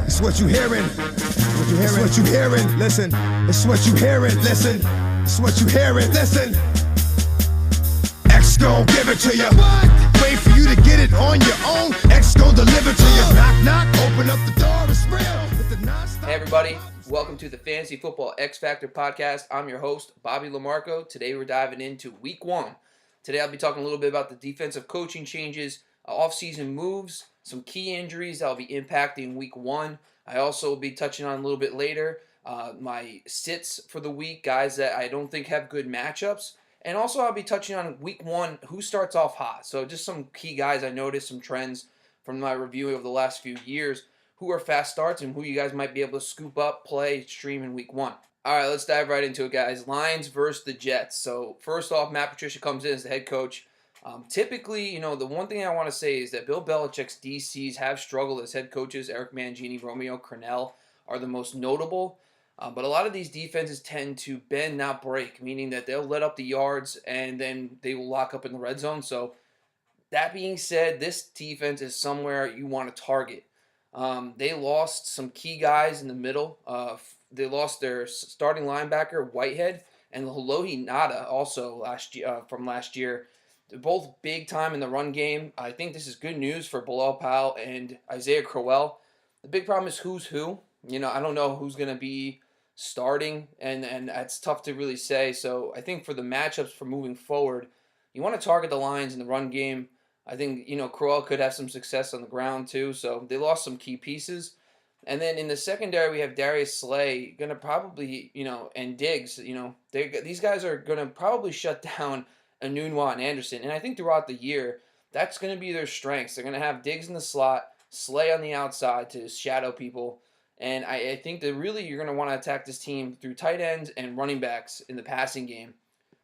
It's what you hearing. It's what you hearing. Listen. It's what you hearing. Listen. It's what you hearing. Listen. X gon' give it to you. Wait for you to get it on your own. X gon' deliver to you. Knock, knock. Open up the door. It's real. Hey everybody. Welcome to the Fantasy Football X Factor podcast. I'm your host, Bobby LaMarco. Today we're diving into week one. Today I'll be talking a little bit about the defensive coaching changes, off-season moves, some key injuries that will be impacting week one. I also will be touching on a little bit later my sits for the week, guys that I don't think have good matchups. And also I'll be touching on week one, who starts off hot. So just some key guys I noticed, some trends from my review of the last few years, who are fast starts and who you guys might be able to scoop up, play, stream in week one. All right, let's dive right into it, guys. Lions versus the Jets. So first off, Matt Patricia comes in as the head coach. Typically, the one thing I want to say is that Bill Belichick's DCs have struggled as head coaches. Eric Mangini, Romeo Crennel are the most notable. But a lot of these defenses tend to bend, not break, meaning that they'll let up the yards and then they will lock up in the red zone. So that being said, this defense is somewhere you want to target. They lost some key guys in the middle. They lost their starting linebacker, Whitehead, and Halohi Nada also from last year. They're both big time in the run game. I think this is good news for Bilal Powell and Isaiah Crowell. The big problem is who's who. I don't know who's going to be starting, and that's tough to really say. So I think for the matchups for moving forward, you want to target the Lions in the run game. I think, Crowell could have some success on the ground too. So they lost some key pieces. And then in the secondary, we have Darius Slay going to probably, and Diggs, these guys are going to probably shut down Enunwa and Anderson. And I think throughout the year, that's going to be their strengths. They're going to have Diggs in the slot, Slay on the outside to shadow people. And I think that really you're going to want to attack this team through tight ends and running backs in the passing game.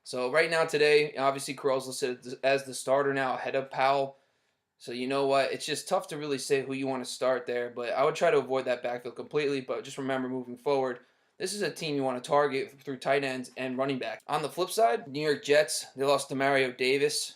So right now today, obviously Crowell's listed as the starter now ahead of Powell. So you know what? It's just tough to really say who you want to start there. But I would try to avoid that backfield completely. But just remember moving forward, this is a team you want to target through tight ends and running back. On the flip side, New York Jets, they lost Demario Davis,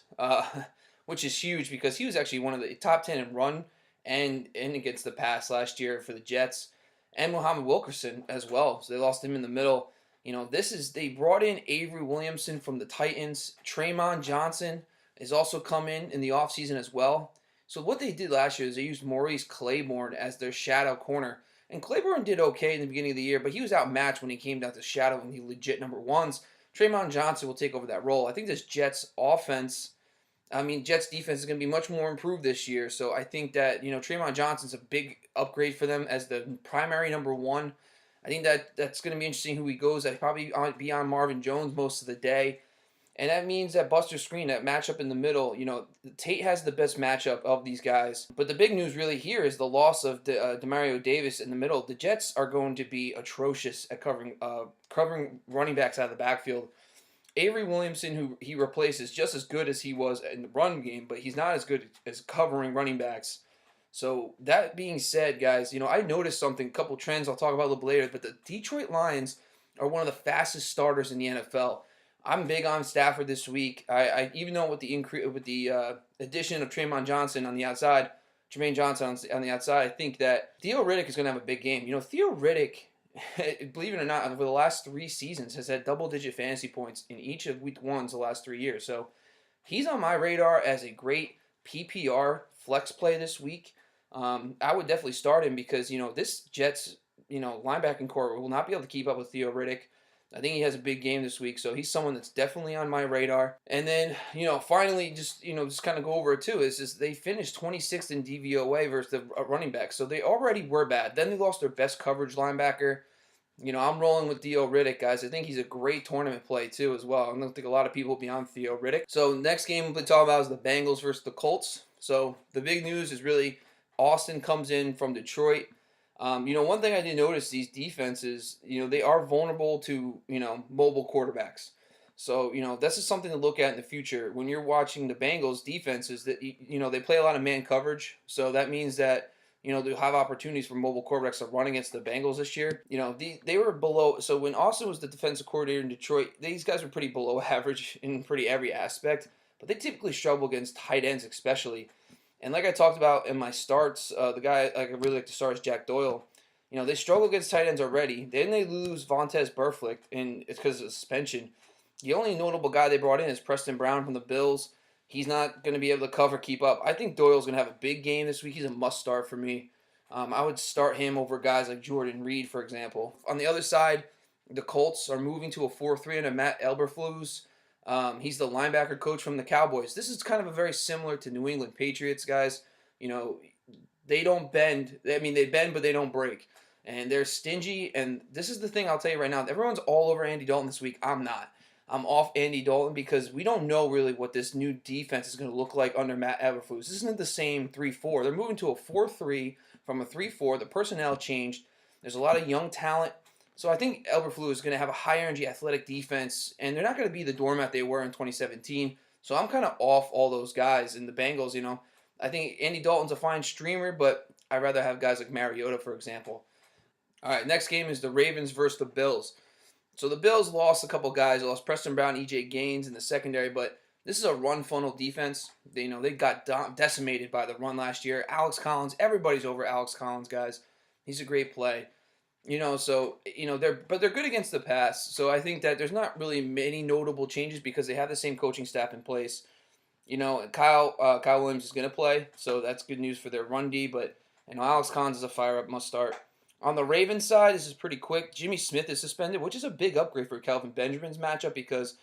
which is huge because he was actually one of the top 10 in run and against the pass last year for the Jets. And Muhammad Wilkerson as well. So they lost him in the middle. They brought in Avery Williamson from the Titans. Traymon Johnson has also come in the offseason as well. So what they did last year is they used Maurice Claiborne as their shadow corner. And Claiborne did okay in the beginning of the year, but he was outmatched when he came down to shadowing the legit number ones. Traymon Johnson will take over that role. I think this Jets defense is going to be much more improved this year. So I think that, Traymon Johnson's a big upgrade for them as the primary number one. I think that's going to be interesting who he goes. I'd probably be on Marvin Jones most of the day. And that means that Buster Screen, that matchup in the middle, Tate has the best matchup of these guys. But the big news really here is the loss of Demario Davis in the middle. The Jets are going to be atrocious at covering running backs out of the backfield. Avery Williamson, who he replaces, just as good as he was in the run game, but he's not as good as covering running backs. So that being said, guys, I noticed something, a couple trends I'll talk about a little bit later, but the Detroit Lions are one of the fastest starters in the NFL. I'm big on Stafford this week. I even though with the addition of Jermaine Johnson on the outside, I think that Theo Riddick is going to have a big game. Theo Riddick, believe it or not, over the last 3 seasons has had double-digit fantasy points in each of week ones the last 3 years. So he's on my radar as a great PPR flex play this week. I would definitely start him because, this Jets, linebacking core will not be able to keep up with Theo Riddick. I think he has a big game this week, so he's someone that's definitely on my radar. And then, finally, just kind of go over it too, is just they finished 26th in DVOA versus the running back. So they already were bad. Then they lost their best coverage linebacker. I'm rolling with Theo Riddick, guys. I think he's a great tournament play too as well. I don't think a lot of people will be on Theo Riddick. So next game we'll be talking about is the Bengals versus the Colts. So the big news is really Austin comes in from Detroit. One thing I did notice, these defenses, they are vulnerable to, mobile quarterbacks. So, this is something to look at in the future. When you're watching the Bengals defenses, that they play a lot of man coverage. So that means that, they'll have opportunities for mobile quarterbacks to run against the Bengals this year. They were below. So when Austin was the defensive coordinator in Detroit, these guys were pretty below average in pretty every aspect. But they typically struggle against tight ends especially. And like I talked about in my starts, the guy I really like to start is Jack Doyle. They struggle against tight ends already. Then they lose Vontez Burfict, and it's because of suspension. The only notable guy they brought in is Preston Brown from the Bills. He's not going to be able to keep up. I think Doyle's going to have a big game this week. He's a must start for me. I would start him over guys like Jordan Reed, for example. On the other side, the Colts are moving to a 4-3 under Matt Eberflus. He's the linebacker coach from the Cowboys. This is kind of a very similar to New England Patriots, guys. They don't bend. I mean, they bend, but they don't break. And they're stingy. And this is the thing I'll tell you right now. Everyone's all over Andy Dalton this week. I'm not. I'm off Andy Dalton because we don't know really what this new defense is going to look like under Matt Eberflus. This isn't the same 3-4. They're moving to a 4-3 from a 3-4. The personnel changed. There's a lot of young talent. So I think Eberflus is going to have a high-energy athletic defense, and they're not going to be the doormat they were in 2017. So I'm kind of off all those guys. And the Bengals, I think Andy Dalton's a fine streamer, but I'd rather have guys like Mariota, for example. All right, next game is the Ravens versus the Bills. So the Bills lost a couple guys. They lost Preston Brown, E.J. Gaines in the secondary, but this is a run funnel defense. They got decimated by the run last year. Alex Collins, everybody's over Alex Collins, guys. He's a great play. They're good against the pass. So I think that there's not really many notable changes because they have the same coaching staff in place. Kyle Williams is going to play, so that's good news for their run D. But Alex Collins is a fire-up must start. On the Ravens side, this is pretty quick. Jimmy Smith is suspended, which is a big upgrade for Kelvin Benjamin's matchup because,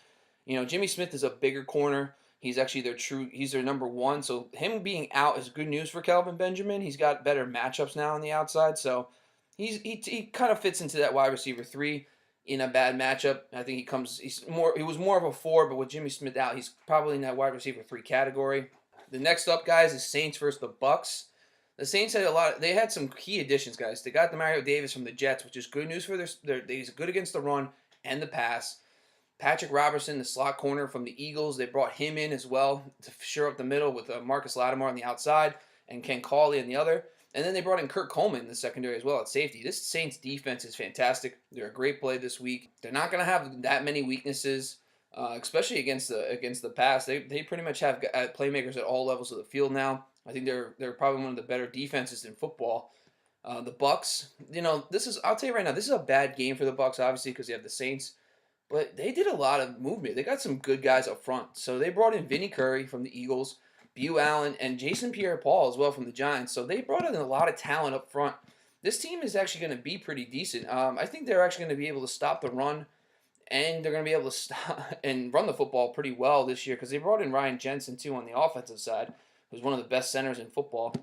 Jimmy Smith is a bigger corner. He's actually he's their number one. So him being out is good news for Kelvin Benjamin. He's got better matchups now on the outside. So he kind of fits into that wide receiver 3 in a bad matchup. I think he was more of a 4, but with Jimmy Smith out, he's probably in that wide receiver 3 category. The next up, guys, is Saints versus the Bucks. The Saints they had some key additions, guys. They got Demario Davis from the Jets, which is good news for he's good against the run and the pass. Patrick Robertson, the slot corner from the Eagles, they brought him in as well to shore up the middle with Marcus Lattimore on the outside and Ken Cauley on the other. And then they brought in Kurt Coleman in the secondary as well at safety. This Saints defense is fantastic. They're a great play this week. They're not going to have that many weaknesses, especially against the pass. They pretty much have playmakers at all levels of the field now. I think they're probably one of the better defenses in football. The Bucks, I'll tell you right now, this is a bad game for the Bucks, obviously, because you have the Saints. But they did a lot of movement. They got some good guys up front. So they brought in Vinny Curry from the Eagles, Beau Allen, and Jason Pierre-Paul as well from the Giants. So they brought in a lot of talent up front. This team is actually going to be pretty decent. I think they're actually going to be able to stop the run, and they're going to be able to stop and run the football pretty well this year because they brought in Ryan Jensen, too, on the offensive side, who's one of the best centers in football.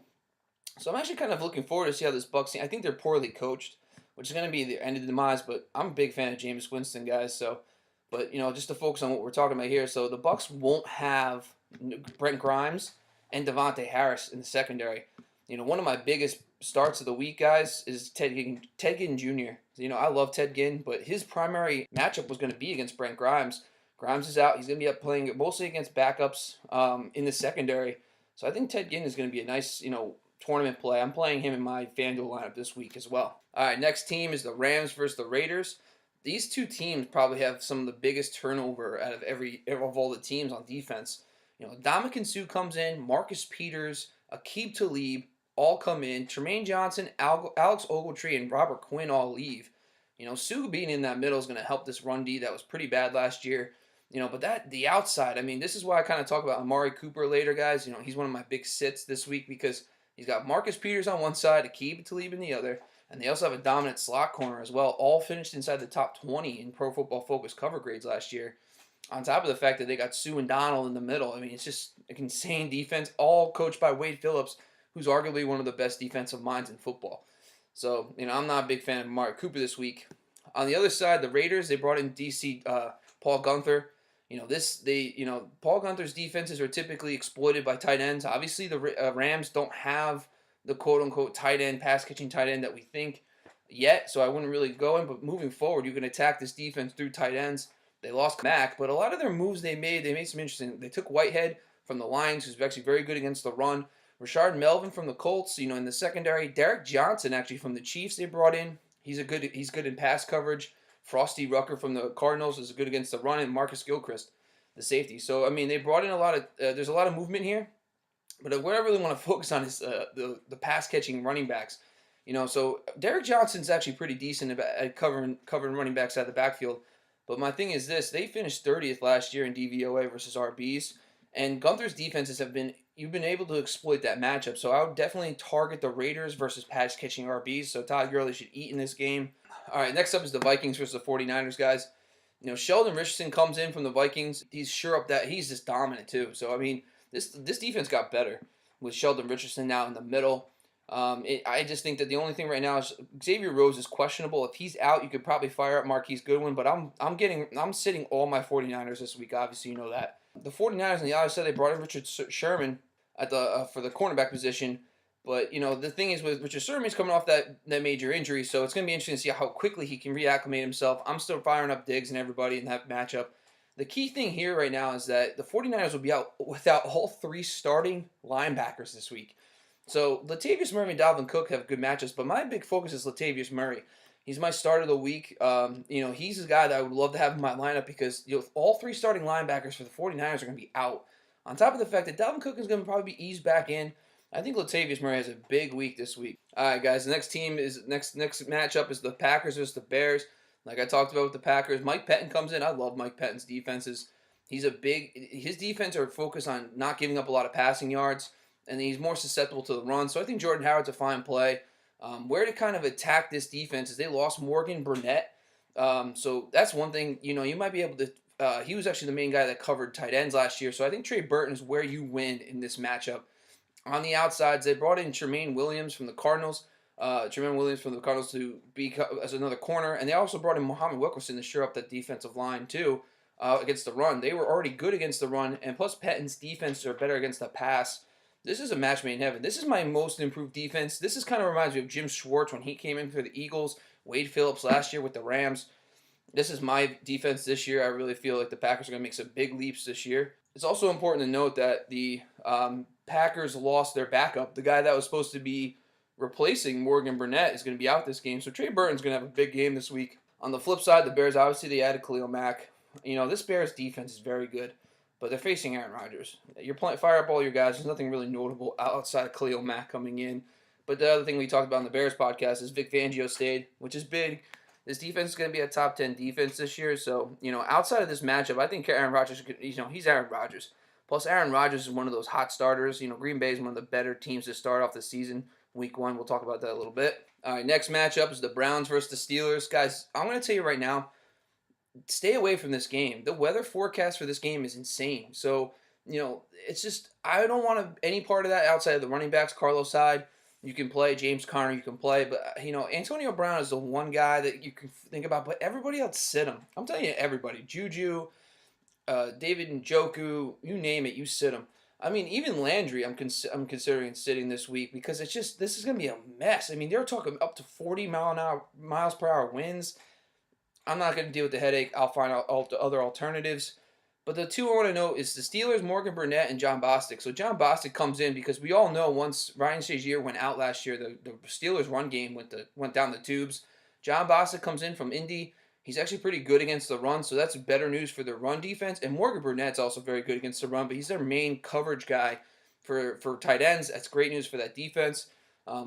So I'm actually kind of looking forward to see how this Bucks team. I think they're poorly coached, which is going to be the end of the demise. But I'm a big fan of Jameis Winston, guys. But just to focus on what we're talking about here. So the Bucks won't have Brent Grimes and Devontae Harris in the secondary. One of my biggest starts of the week, guys, is Ted Ginn Jr. I love Ted Ginn, but his primary matchup was going to be against Brent Grimes. Grimes is out. He's going to be up playing mostly against backups in the secondary. So I think Ted Ginn is going to be a nice, tournament play. I'm playing him in my FanDuel lineup this week as well. All right, next team is the Rams versus the Raiders. These two teams probably have some of the biggest turnover out of all the teams on defense. Ndamukong Suh comes in, Marcus Peters, Aqib Talib all come in, Tremaine Johnson, Alex Ogletree, and Robert Quinn all leave. Suh being in that middle is going to help this run D that was pretty bad last year. But the outside, this is why I kind of talk about Amari Cooper later, guys. He's one of my big sits this week because he's got Marcus Peters on one side, Aqib Talib in the other, and they also have a dominant slot corner as well, all finished inside the top 20 in Pro Football Focus cover grades last year. On top of the fact that they got Sue and Donald in the middle. It's just an insane defense, all coached by Wade Phillips, who's arguably one of the best defensive minds in football. So, I'm not a big fan of Amari Cooper this week. On the other side, the Raiders, they brought in DC Paul Gunther. Paul Gunther's defenses are typically exploited by tight ends. Obviously, the Rams don't have the quote-unquote pass-catching tight end that we think yet, so I wouldn't really go in. But moving forward, you can attack this defense through tight ends. They lost Mack, but a lot of their moves they made some interesting. They took Whitehead from the Lions, who's actually very good against the run. Rashard Melvin from the Colts, in the secondary. Derek Johnson, actually, from the Chiefs they brought in. He's good in pass coverage. Frosty Rucker from the Cardinals is good against the run, and Marcus Gilchrist, the safety. So, they brought in a lot of there's a lot of movement here. But what I really want to focus on is the pass-catching running backs. So Derek Johnson's actually pretty decent at covering running backs out of the backfield. But my thing is this: they finished 30th last year in DVOA versus RBs, and Gunther's defenses you've been able to exploit that matchup. So I would definitely target the Raiders versus pass catching RBs. So Todd Gurley should eat in this game. All right, next up is the Vikings versus the 49ers, guys. Sheldon Richardson comes in from the Vikings. He's sure up that he's just dominant too. So I mean, this defense got better with Sheldon Richardson now in the middle. I just think that the only thing right now is Xavier Rhodes is questionable. If he's out, you could probably fire up Marquise Goodwin, but I'm sitting all my 49ers this week. Obviously, you know that. The 49ers on the other side, they brought in Richard Sherman at the for the cornerback position. But the thing is with Richard Sherman, he's coming off that major injury, so it's going to be interesting to see how quickly he can reacclimate himself. I'm still firing up Diggs and everybody in that matchup. The key thing here right now is that the 49ers will be out without all three starting linebackers this week. So Latavius Murray and Dalvin Cook have good matchups, but my big focus is Latavius Murray. He's my start of the week. He's a guy that I would love to have in my lineup because all three starting linebackers for the 49ers are going to be out. On top of the fact that Dalvin Cook is going to probably be eased back in, I think Latavius Murray has a big week this week. All right, guys. The next matchup is the Packers versus the Bears. Like I talked about with the Packers, Mike Pettin comes in. I love Mike Pettin's defenses. His defense are focused on not giving up a lot of passing yards, and he's more susceptible to the run. So I think Jordan Howard's a fine play. Where to kind of attack this defense is they lost Morgan Burnett. So that's one thing. You might be able to. He was actually the main guy that covered tight ends last year. So I think Trey Burton is where you win in this matchup. On the outsides, they brought in Tremaine Williams from the Cardinals. To be as another corner, and they also brought in Muhammad Wilkerson to shore up that defensive line too against the run. They were already good against the run, and plus Pettin's defense are better against the pass. This is a match made in heaven. This is my most improved defense. This is kind of reminds me of Jim Schwartz when he came in for the Eagles, Wade Phillips last year with the Rams. This is my defense this year. I really feel like the Packers are going to make some big leaps this year. It's also important to note that the Packers lost their backup. The guy that was supposed to be replacing Morgan Burnett is going to be out this game. So Trey Burton's going to have a big game this week. On the flip side, the Bears, obviously, they added Khalil Mack. This Bears defense is very good, but they're facing Aaron Rodgers. You're playing fire up all your guys. There's nothing really notable outside of Khalil Mack coming in. But the other thing we talked about in the Bears podcast is Vic Fangio stayed, which is big. This defense is going to be a top 10 defense this year. So, outside of this matchup, I think Aaron Rodgers, he's Aaron Rodgers. Plus, Aaron Rodgers is one of those hot starters. Green Bay is one of the better teams to start off the season. Week 1, we'll talk about that a little bit. All right, next matchup is the Browns versus the Steelers. Guys, I'm going to tell you right now, stay away from this game. The weather forecast for this game is insane. So, it's just, I don't want any part of that outside of the running backs, Carlos Hyde. You can play James Conner, you can play, but, Antonio Brown is the one guy that you can think about, but everybody else sit him. I'm telling you, everybody. Juju, David Njoku, you name it, you sit him. I mean, even Landry, I'm considering sitting this week because this is going to be a mess. I mean, they're talking up to 40 miles per hour winds. I'm not going to deal with the headache. I'll find out other alternatives. But the two I want to know is the Steelers, Morgan Burnett, and John Bostic. So John Bostic comes in because we all know once Ryan Shazier went out last year, the Steelers' run game went down the tubes. John Bostic comes in from Indy. He's actually pretty good against the run, so that's better news for the run defense. And Morgan Burnett's also very good against the run, but he's their main coverage guy for tight ends. That's great news for that defense,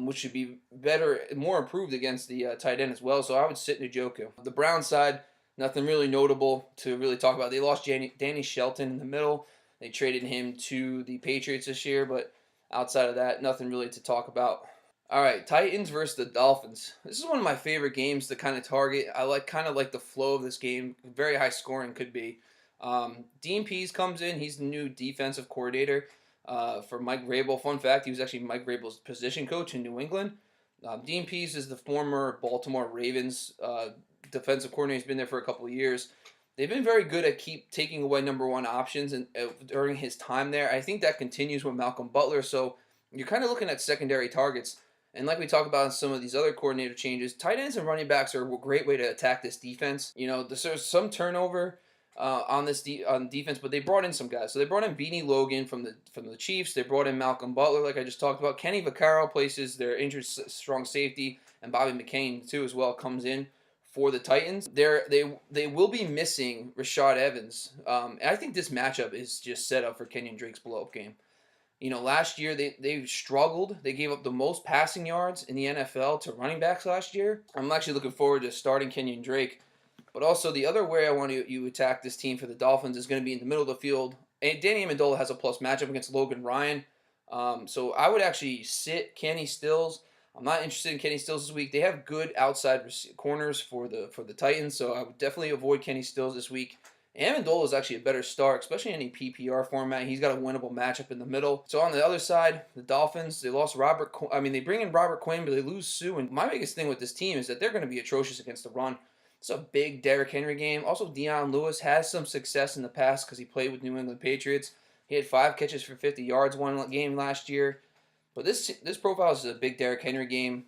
which should be better, more improved against the tight end as well. So I would sit Njoku. The Browns side, nothing really notable to really talk about. They lost Danny Shelton in the middle. They traded him to the Patriots this year, but outside of that, nothing really to talk about. All right, Titans versus the Dolphins. This is one of my favorite games to kind of target. I kind of like the flow of this game. Very high scoring could be. Dean Pease comes in. He's the new defensive coordinator for Mike Vrabel. Fun fact, he was actually Mike Vrabel's position coach in New England. Dean Pease is the former Baltimore Ravens defensive coordinator. He's been there for a couple of years. They've been very good at keep taking away number one options and during his time there. I think that continues with Malcolm Butler. So you're kind of looking at secondary targets. And like we talked about in some of these other coordinator changes, tight ends and running backs are a great way to attack this defense. There's some turnover on defense, but they brought in some guys. So they brought in Beanie Logan from the Chiefs. They brought in Malcolm Butler, like I just talked about. Kenny Vaccaro places their injured strong safety, and Bobby McCain too as well comes in for the Titans. They will be missing Rashad Evans. And I think this matchup is just set up for Kenyon Drake's blow-up game. Last year they struggled. They gave up the most passing yards in the NFL to running backs last year. I'm actually looking forward to starting Kenyon Drake. But also the other way I want you attack this team for the Dolphins is going to be in the middle of the field. And Danny Amendola has a plus matchup against Logan Ryan. So I would actually sit Kenny Stills. I'm not interested in Kenny Stills this week. They have good outside corners for the Titans, so I would definitely avoid Kenny Stills this week. Amendola is actually a better start, especially in any PPR format. He's got a winnable matchup in the middle. So on the other side, the Dolphins, they lost they bring in Robert Quinn, but they lose Sue. And my biggest thing with this team is that they're going to be atrocious against the run. It's a big Derrick Henry game. Also, Deion Lewis has some success in the past because he played with New England Patriots. He had 5 catches for 50 yards one game last year. But this profile is a big Derrick Henry game.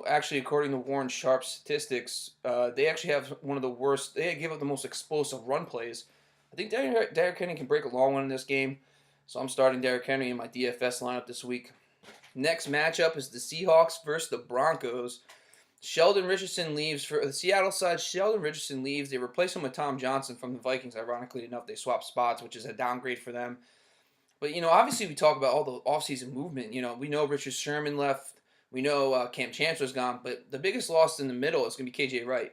Actually, according to Warren Sharp's statistics, they actually have one of the worst. They give up the most explosive run plays. I think Derrick Henry can break a long one in this game. So I'm starting Derrick Henry in my DFS lineup this week. Next matchup is the Seahawks versus the Broncos. Sheldon Richardson leaves for the Seattle side. Sheldon Richardson leaves. They replace him with Tom Johnson from the Vikings. Ironically enough, they swap spots, which is a downgrade for them. But, obviously we talk about all the offseason movement. We know Richard Sherman left. We know Cam Chancellor's gone. But the biggest loss in the middle is going to be KJ Wright.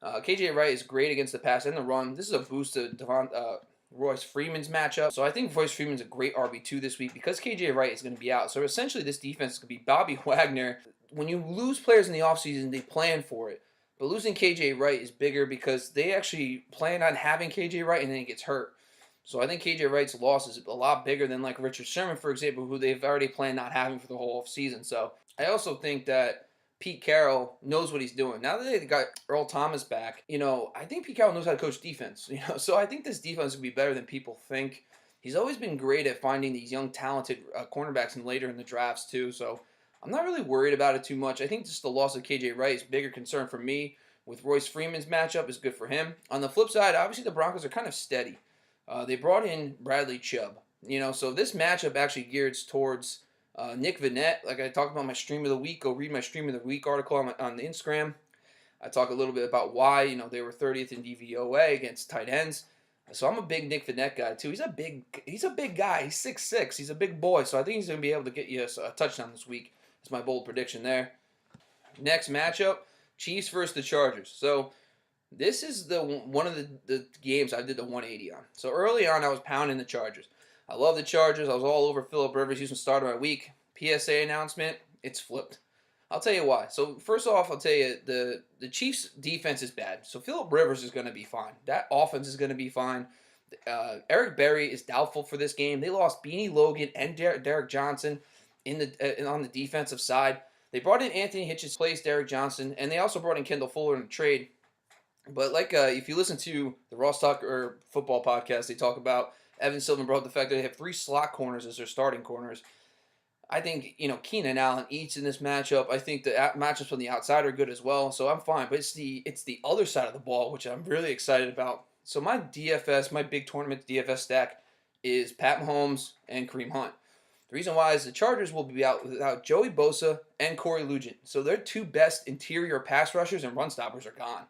KJ Wright is great against the pass and the run. This is a boost to Royce Freeman's matchup. So I think Royce Freeman's a great RB2 this week because KJ Wright is going to be out. So essentially this defense is going to be Bobby Wagner. When you lose players in the offseason, they plan for it. But losing KJ Wright is bigger because they actually plan on having KJ Wright and then he gets hurt. So I think KJ Wright's loss is a lot bigger than like Richard Sherman, for example, who they've already planned not having for the whole offseason. So I also think that Pete Carroll knows what he's doing. Now that they got Earl Thomas back, I think Pete Carroll knows how to coach defense. So I think this defense will be better than people think. He's always been great at finding these young, talented cornerbacks and later in the drafts too. So I'm not really worried about it too much. I think just the loss of KJ Wright is a bigger concern for me. With Royce Freeman's matchup is good for him. On the flip side, obviously the Broncos are kind of steady. They brought in Bradley Chubb. So this matchup actually geared towards Nick Vannett. Like I talked about my stream of the week. Go read my stream of the week article on the Instagram. I talk a little bit about why they were 30th in DVOA against tight ends. So I'm a big Nick Vannett guy too. He's a big guy. He's 6'6". He's a big boy. So I think he's going to be able to get you a touchdown this week. That's my bold prediction there. Next matchup, Chiefs versus the Chargers. So this is one of the games I did the 180 on. So early on, I was pounding the Chargers. I love the Chargers. I was all over Phillip Rivers. He was the start of my week. PSA announcement, it's flipped. I'll tell you why. So first off, I'll tell you the Chiefs' defense is bad. So Phillip Rivers is going to be fine. That offense is going to be fine. Eric Berry is doubtful for this game. They lost Beanie Logan and Derek Johnson on the defensive side. They brought in Anthony Hitchens, plays Derek Johnson, and they also brought in Kendall Fuller in a trade. But if you listen to the Ross Tucker football podcast, they talk about Evan Silver brought up the fact that they have 3 slot corners as their starting corners. I think Keenan Allen eats in this matchup. I think the matchups on the outside are good as well, so I'm fine. But it's the other side of the ball which I'm really excited about. So my big tournament DFS stack is Pat Mahomes and Kareem Hunt. The reason why is the Chargers will be out without Joey Bosa and Corey Lugent. So their 2 best interior pass rushers and run stoppers are gone.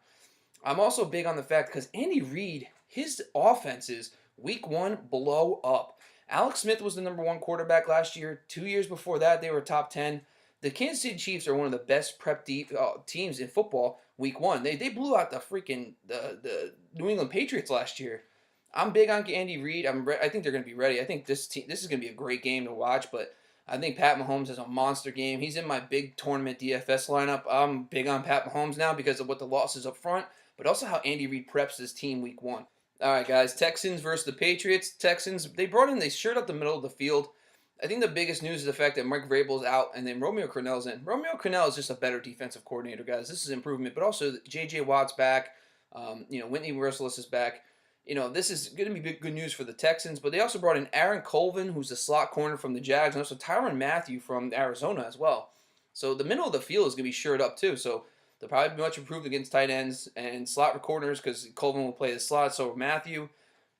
I'm also big on the fact because Andy Reid, his offenses, week 1 blow up. Alex Smith was the number 1 quarterback last year. 2 years before that, they were top 10. The Kansas City Chiefs are one of the best prep teams in football week 1. They blew out the New England Patriots last year. I'm big on Andy Reid. I think they're going to be ready. I think this is going to be a great game to watch, but I think Pat Mahomes is a monster game. He's in my big tournament DFS lineup. I'm big on Pat Mahomes now because of what the losses up front, but also how Andy Reid preps his team week 1. All right, guys, Texans versus the Patriots. Texans, they shirt up the middle of the field. I think the biggest news is the fact that Mike Vrabel's out and then Romeo Crennel's in. Romeo Crennel is just a better defensive coordinator, guys. This is improvement, but also J.J. Watt's back. Whitney Merciless is back. This is going to be good news for the Texans, but they also brought in Aaron Colvin, who's the slot corner from the Jags, and also Tyrann Mathieu from Arizona as well. So the middle of the field is going to be shored up too. So they'll probably be much improved against tight ends and slot corners because Colvin will play the slot. So Mathieu,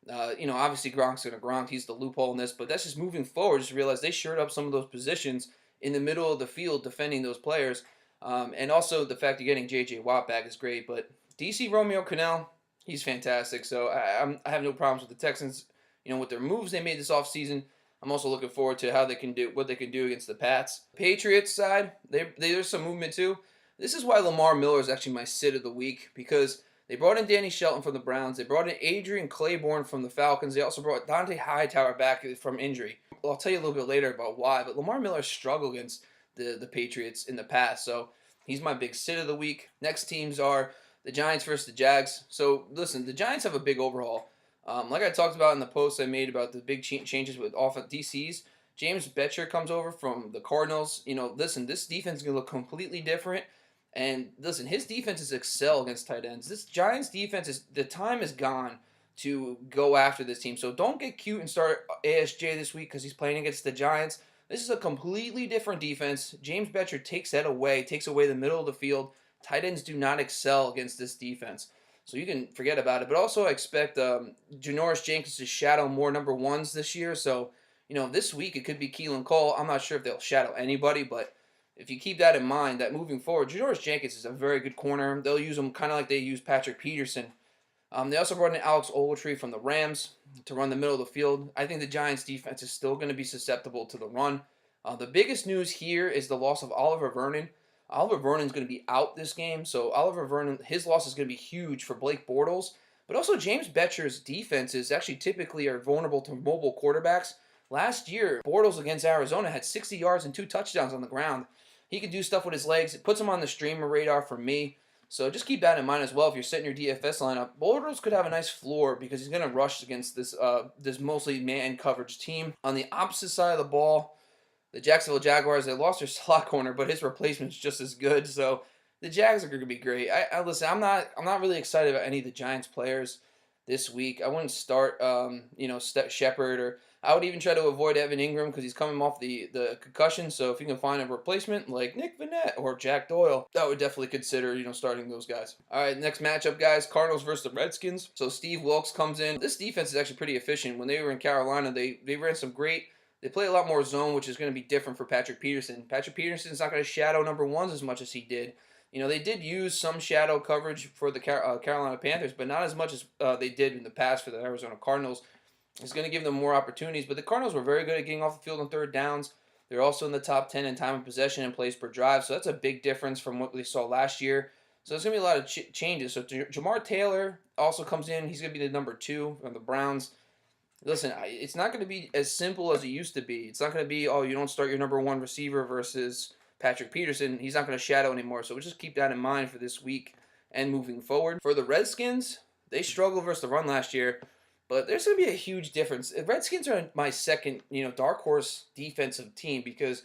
obviously Gronk's going to Gronk. He's the loophole in this, but that's just moving forward. Just realize they shored up some of those positions in the middle of the field defending those players. And also the fact of getting J.J. Watt back is great. But DC Romeo Crennel, he's fantastic. So I have no problems with the Texans, with their moves they made this offseason. I'm also looking forward to how they can do what they can do against the Pats. Patriots side, there's some movement too. This is why Lamar Miller is actually my sit of the week, because they brought in Danny Shelton from the Browns. They brought in Adrian Claiborne from the Falcons. They also brought Dante Hightower back from injury. I'll tell you a little bit later about why, but Lamar Miller struggled against the Patriots in the past, so he's my big sit of the week. Next teams are the Giants versus the Jags. So listen, the Giants have a big overhaul. Like I talked about in the post I made about the big changes with DCs, James Betcher comes over from the Cardinals. Listen, this defense is going to look completely different. And listen, his defenses excel against tight ends. This Giants defense the time is gone to go after this team. So don't get cute and start ASJ this week because he's playing against the Giants. This is a completely different defense. James Betcher takes away the middle of the field. Tight ends do not excel against this defense. So you can forget about it. But also I expect Janoris Jenkins to shadow more number ones this year. So, this week it could be Keelan Cole. I'm not sure if they'll shadow anybody, but if you keep that in mind, that moving forward, Janoris Jenkins is a very good corner. They'll use him kind of like they use Patrick Peterson. They also brought in Alex Ogletree from the Rams to run the middle of the field. I think the Giants' defense is still going to be susceptible to the run. The biggest news here is the loss of Oliver Vernon. Oliver Vernon's going to be out this game, so Oliver Vernon, his loss is going to be huge for Blake Bortles. But also James Betcher's defenses actually typically are vulnerable to mobile quarterbacks. Last year, Bortles against Arizona had 60 yards and 2 touchdowns on the ground. He can do stuff with his legs. It puts him on the streamer radar for me. So just keep that in mind as well if you're setting your DFS lineup. Bortles could have a nice floor because he's going to rush against this mostly man coverage team. On the opposite side of the ball, the Jacksonville Jaguars, they lost their slot corner, but his replacement's just as good. So the Jags are going to be great. Listen, I'm not really excited about any of the Giants players this week. I wouldn't start Shepard, or I would even try to avoid Evan Ingram because he's coming off the concussion. So if you can find a replacement like Nick Vannett or Jack Doyle, I would definitely consider starting those guys. All right, next matchup, guys, Cardinals versus the Redskins. So Steve Wilkes comes in. This defense is actually pretty efficient. When they were in Carolina, they ran some great. They play a lot more zone, which is going to be different for Patrick Peterson. Patrick Peterson's not going to shadow number ones as much as he did. They did use some shadow coverage for the Carolina Panthers, but not as much as they did in the past for the Arizona Cardinals. It's going to give them more opportunities, but the Cardinals were very good at getting off the field on third downs. They're also in the top 10 in time of possession and plays per drive, so that's a big difference from what we saw last year. So there's going to be a lot of changes. So Jamar Taylor also comes in. He's going to be the number 2 from the Browns. Listen, it's not going to be as simple as it used to be. It's not going to be, you don't start your number 1 receiver versus Patrick Peterson. He's not going to shadow anymore. So we'll just keep that in mind for this week and moving forward. For the Redskins, they struggled versus the run last year, but there's going to be a huge difference. The Redskins are my second, dark horse defensive team because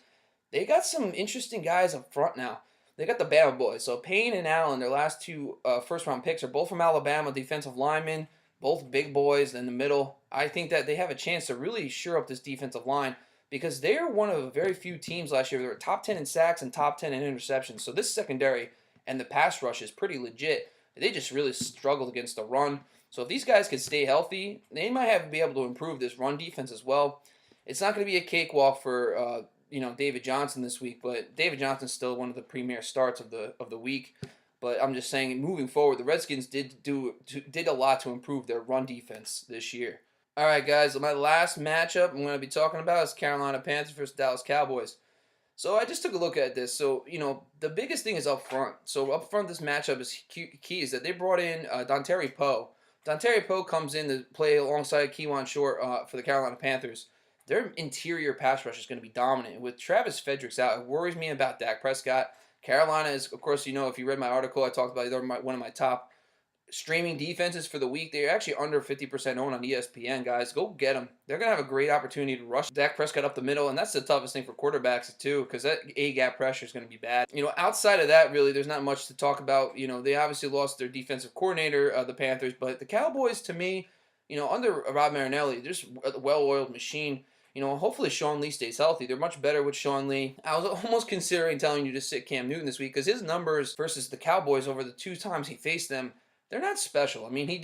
they got some interesting guys up front now. They got the Bama boys. So Payne and Allen, their last 2 first-round picks, are both from Alabama, defensive linemen. Both big boys in the middle. I think that they have a chance to really shore up this defensive line because they're one of the very few teams last year that were top 10 in sacks and top 10 in interceptions. So this secondary and the pass rush is pretty legit. They just really struggled against the run. So if these guys can stay healthy, they might be able to improve this run defense as well. It's not going to be a cakewalk for David Johnson this week, but David Johnson's still one of the premier starts of the week. But I'm just saying, moving forward, the Redskins did a lot to improve their run defense this year. All right, guys, my last matchup I'm going to be talking about is Carolina Panthers versus Dallas Cowboys. So I just took a look at this. So, the biggest thing is up front. So up front, this matchup is key is that they brought in Dontari Poe. Dontari Poe comes in to play alongside Kewan Short for the Carolina Panthers. Their interior pass rush is going to be dominant. With Travis Fedricks out, it worries me about Dak Prescott. Carolina is, of course, if you read my article, I talked about they're one of my top streaming defenses for the week. They're actually under 50% owned on ESPN, guys. Go get them. They're going to have a great opportunity to rush Dak Prescott up the middle, and that's the toughest thing for quarterbacks, too, because that A-gap pressure is going to be bad. Outside of that, really, there's not much to talk about. They obviously lost their defensive coordinator, the Panthers, but the Cowboys, to me, under Rob Marinelli, they're just a well-oiled machine. Hopefully Sean Lee stays healthy. They're much better with Sean Lee. I was almost considering telling you to sit Cam Newton this week because his numbers versus the Cowboys over the 2 times he faced them, they're not special. I mean, he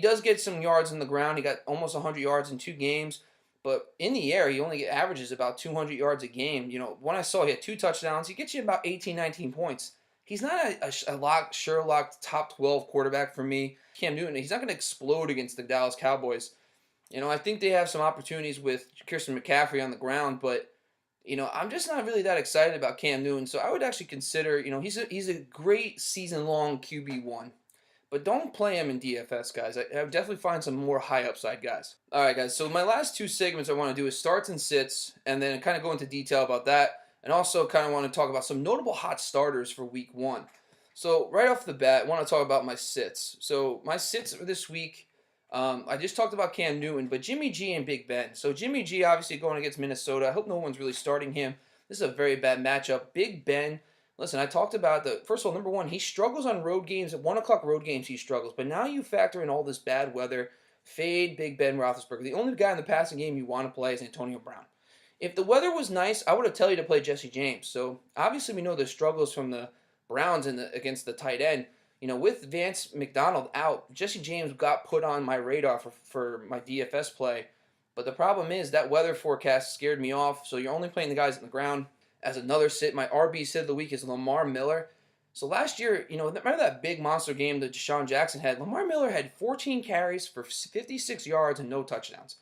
does get some yards in the ground. He got almost 100 yards in 2 games. But in the air, he only averages about 200 yards a game. When I saw he had 2 touchdowns, he gets you about 18, 19 points. He's not a Sherlock top 12 quarterback for me. Cam Newton, he's not going to explode against the Dallas Cowboys. I think they have some opportunities with Christian McCaffrey on the ground, but I'm just not really that excited about Cam Newton. So I would actually consider, he's a great season-long QB1. But don't play him in DFS, guys. I would definitely find some more high upside guys. All right, guys. So my last two segments I want to do is starts and sits, and then kind of go into detail about that, and also kind of want to talk about some notable hot starters for Week 1. So right off the bat, I want to talk about my sits. So my sits for this week, I just talked about Cam Newton, but Jimmy G and Big Ben. So Jimmy G obviously going against Minnesota. I hope no one's really starting him. This is a very bad matchup. Big Ben. Listen, I talked about first of all, number one, he struggles on road games. At 1 o'clock road games, he struggles. But now you factor in all this bad weather. Fade Big Ben Roethlisberger. The only guy in the passing game you want to play is Antonio Brown. If the weather was nice, I would have tell you to play Jesse James. So obviously we know the struggles from the Browns against the tight end. With Vance McDonald out, Jesse James got put on my radar for my DFS play. But the problem is that weather forecast scared me off. So you're only playing the guys on the ground. As another sit, my RB sit of the week is Lamar Miller. So last year, remember that big monster game that Deshaun Jackson had? Lamar Miller had 14 carries for 56 yards and no touchdowns.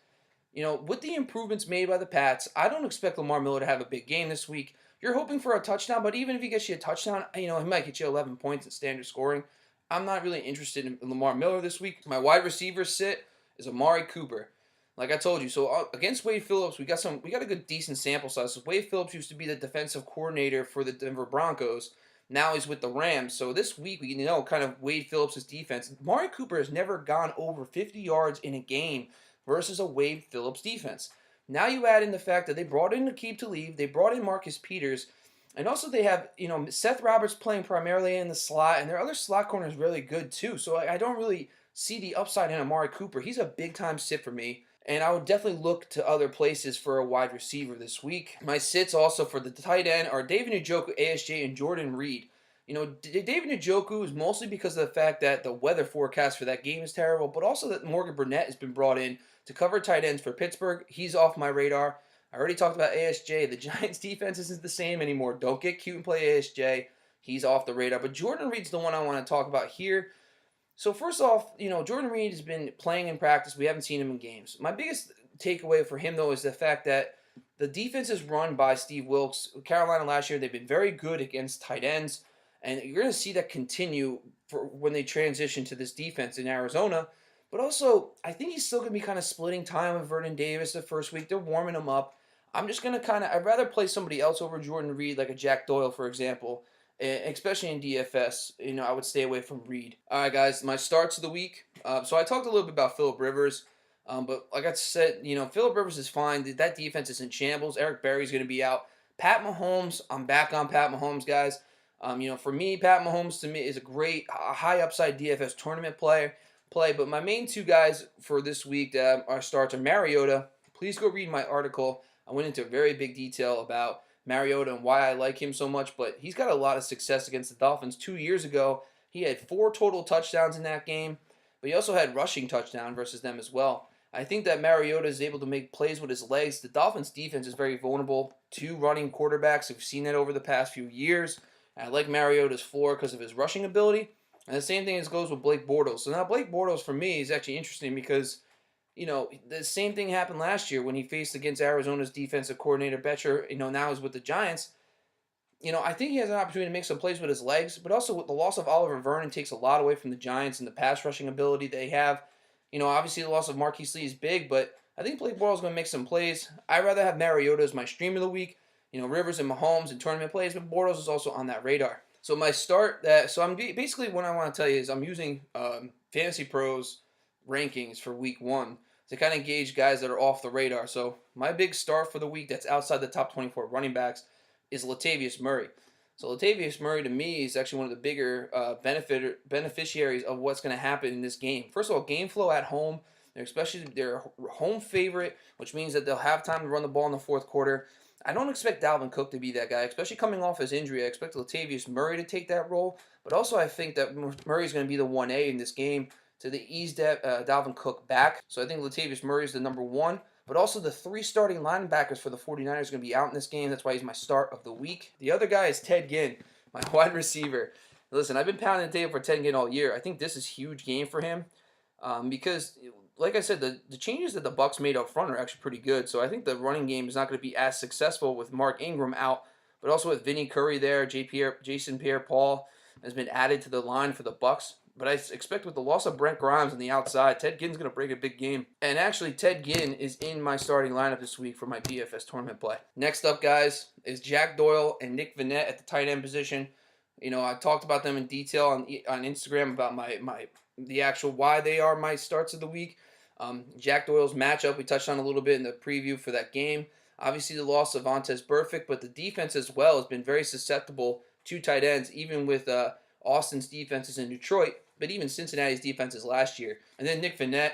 With the improvements made by the Pats, I don't expect Lamar Miller to have a big game this week. You're hoping for a touchdown, but even if he gets you a touchdown, he might get you 11 points in standard scoring. I'm not really interested in Lamar Miller this week. My wide receiver sit is Amari Cooper. Like I told you, so against Wade Phillips, we got a good decent sample size. So Wade Phillips used to be the defensive coordinator for the Denver Broncos. Now he's with the Rams. So this week we know kind of Wade Phillips' defense. Amari Cooper has never gone over 50 yards in a game versus a Wade Phillips defense. Now you add in the fact that they brought in Aqib Talib, they brought in Marcus Peters, and also they have Seth Roberts playing primarily in the slot, and their other slot corner is really good too. So I don't really see the upside in Amari Cooper. He's a big time sit for me. And I would definitely look to other places for a wide receiver this week. My sits also for the tight end are David Njoku, ASJ, and Jordan Reed. David Njoku is mostly because of the fact that the weather forecast for that game is terrible, but also that Morgan Burnett has been brought in to cover tight ends for Pittsburgh. He's off my radar. I already talked about ASJ. The Giants' defense isn't the same anymore. Don't get cute and play ASJ. He's off the radar. But Jordan Reed's the one I want to talk about here. So first off, Jordan Reed has been playing in practice. We haven't seen him in games. My biggest takeaway for him, though, is the fact that the defense is run by Steve Wilks. Carolina last year, they've been very good against tight ends, and you're going to see that continue for when they transition to this defense in Arizona. But also, I think he's still going to be kind of splitting time with Vernon Davis the first week. They're warming him up. I'm just going to I'd rather play somebody else over Jordan Reed, like a Jack Doyle, for example. Especially in DFS, I would stay away from Reed. All right, guys, my starts of the week. So I talked a little bit about Phillip Rivers, but like I said, Phillip Rivers is fine. That defense is in shambles. Eric Berry's going to be out. Pat Mahomes, I'm back on Pat Mahomes, guys. For me, Pat Mahomes to me is a high upside DFS tournament play. But my main two guys for this week that are starts are Mariota. Please go read my article. I went into very big detail about Mariota and why I like him so much, but he's got a lot of success against the Dolphins. 2 years ago, he had 4 total touchdowns in that game, but he also had rushing touchdown versus them as well. I think that Mariota is able to make plays with his legs. The Dolphins' defense is very vulnerable to running quarterbacks. We've seen that over the past few years. I like Mariota's floor because of his rushing ability, and the same thing goes with Blake Bortles. So now Blake Bortles, for me, is actually interesting because the same thing happened last year when he faced against Arizona's defensive coordinator, Betcher, now he's with the Giants. I think he has an opportunity to make some plays with his legs, but also with the loss of Oliver Vernon takes a lot away from the Giants and the pass rushing ability they have. Obviously the loss of Marquise Lee is big, but I think Blake Bortles is going to make some plays. I'd rather have Mariota as my stream of the week. Rivers and Mahomes and tournament plays, but Bortles is also on that radar. So my start, I'm basically what I want to tell you is I'm using Fantasy Pros rankings for week 1 to kind of gauge guys that are off the radar. So my big start for the week that's outside the top 24 running backs is Latavius Murray. So Latavius Murray to me is actually one of the bigger beneficiaries of what's going to happen in this game. First of all, game flow at home. They're home favorite, which means that they'll have time to run the ball in the fourth quarter. I don't expect Dalvin Cook to be that guy, especially coming off his injury. I expect Latavius Murray to take that role, but also I think that Murray's going to be the 1A in this game to ease Dalvin Cook back. So I think Latavius Murray is the number 1. But also the 3 starting linebackers for the 49ers are going to be out in this game. That's why he's my start of the week. The other guy is Ted Ginn, my wide receiver. Listen, I've been pounding the table for Ted Ginn all year. I think this is a huge game for him because like I said, the changes that the Bucs made up front are actually pretty good. So I think the running game is not going to be as successful with Mark Ingram out, but also with Vinny Curry there. Jason Pierre-Paul has been added to the line for the Bucs. But I expect with the loss of Brent Grimes on the outside, Ted Ginn's going to break a big game. And actually, Ted Ginn is in my starting lineup this week for my DFS tournament play. Next up, guys, is Jack Doyle and Nick Vannett at the tight end position. You know, I talked about them in detail on Instagram about the actual why they are my starts of the week. Jack Doyle's matchup, we touched on a little bit in the preview for that game. Obviously, the loss of Vontaze Burfict, but the defense as well has been very susceptible to tight ends, even with Austin's defenses in Detroit, but even Cincinnati's defenses last year. And then Nick Vannett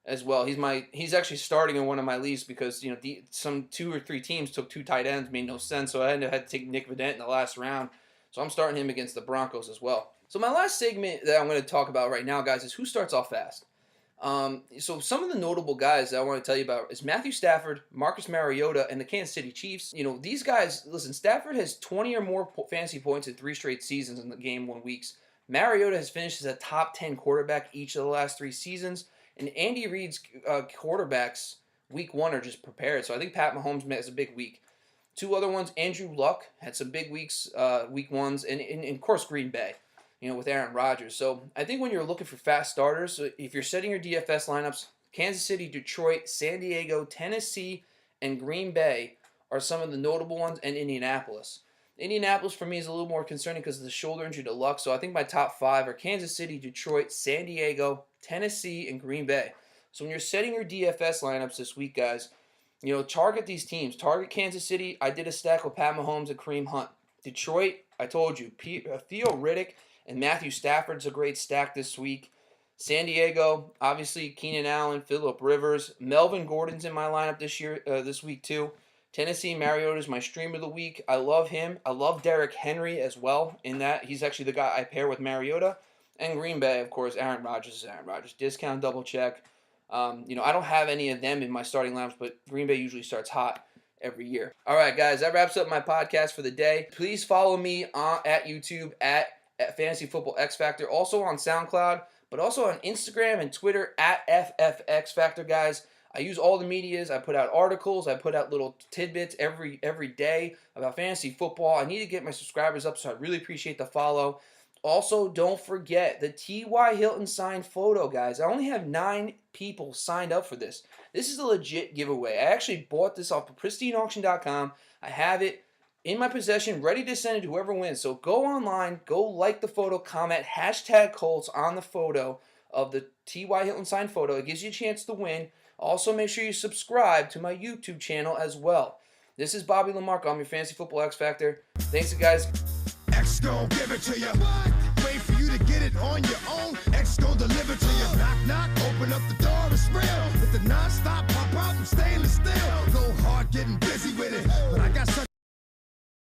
as well. He's actually starting in one of my leagues because, you know, some 2 or 3 teams took 2 tight ends, made no sense, so I had to take Nick Vannett in the last round. So I'm starting him against the Broncos as well. So my last segment that I'm going to talk about right now, guys, is who starts off fast. So some of the notable guys that I want to tell you about is Matthew Stafford, Marcus Mariota, and the Kansas City Chiefs. You know, these guys, listen, Stafford has 20 or more fantasy points in 3 straight seasons in the game 1 weeks. Mariota has finished as a top 10 quarterback each of the last 3 seasons. And Andy Reid's quarterbacks week 1 are just prepared. So I think Pat Mahomes has a big week. 2 other ones, Andrew Luck had some big weeks, week 1s, and of course Green Bay, you know, with Aaron Rodgers. So I think when you're looking for fast starters, if you're setting your DFS lineups, Kansas City, Detroit, San Diego, Tennessee, and Green Bay are some of the notable ones, and Indianapolis. Indianapolis for me is a little more concerning because of the shoulder injury to Luck. So I think my top 5 are Kansas City, Detroit, San Diego, Tennessee, and Green Bay. So when you're setting your DFS lineups this week, guys, you know, target these teams. Target Kansas City. I did a stack with Pat Mahomes and Kareem Hunt. Detroit, I told you, Theo Riddick and Matthew Stafford's a great stack this week. San Diego, obviously Keenan Allen, Phillip Rivers. Melvin Gordon's in my lineup this week too. Tennessee, Mariota is my stream of the week. I love him. I love Derrick Henry as well in that. He's actually the guy I pair with Mariota. And Green Bay, of course, Aaron Rodgers is Aaron Rodgers. Discount, double check. You know, I don't have any of them in my starting lineups, but Green Bay usually starts hot every year. All right, guys, that wraps up my podcast for the day. Please follow me at YouTube at Fantasy Football X Factor, also on SoundCloud, but also on Instagram and Twitter at FFX Factor, guys. I use all the medias. I put out articles. I put out little tidbits every day about fantasy football. I need to get my subscribers up, so I really appreciate the follow. Also, don't forget the T.Y. Hilton signed photo, guys. I only have 9 people signed up for this. This is a legit giveaway. I actually bought this off of pristineauction.com. I have it in my possession, ready to send it to whoever wins. So go online, go like the photo, comment, #Colts on the photo of the T.Y. Hilton signed photo. It gives you a chance to win. Also, make sure you subscribe to my YouTube channel as well. This is Bobby Lamarco. I'm your Fantasy Football X Factor. Thanks, guys. X gon' give it to you. Wait for you to get it on your own. X gon' deliver to you. Knock, knock, open up the door, it's real. With the non-stop pop out and stainless steel. Go hard, getting busy with it.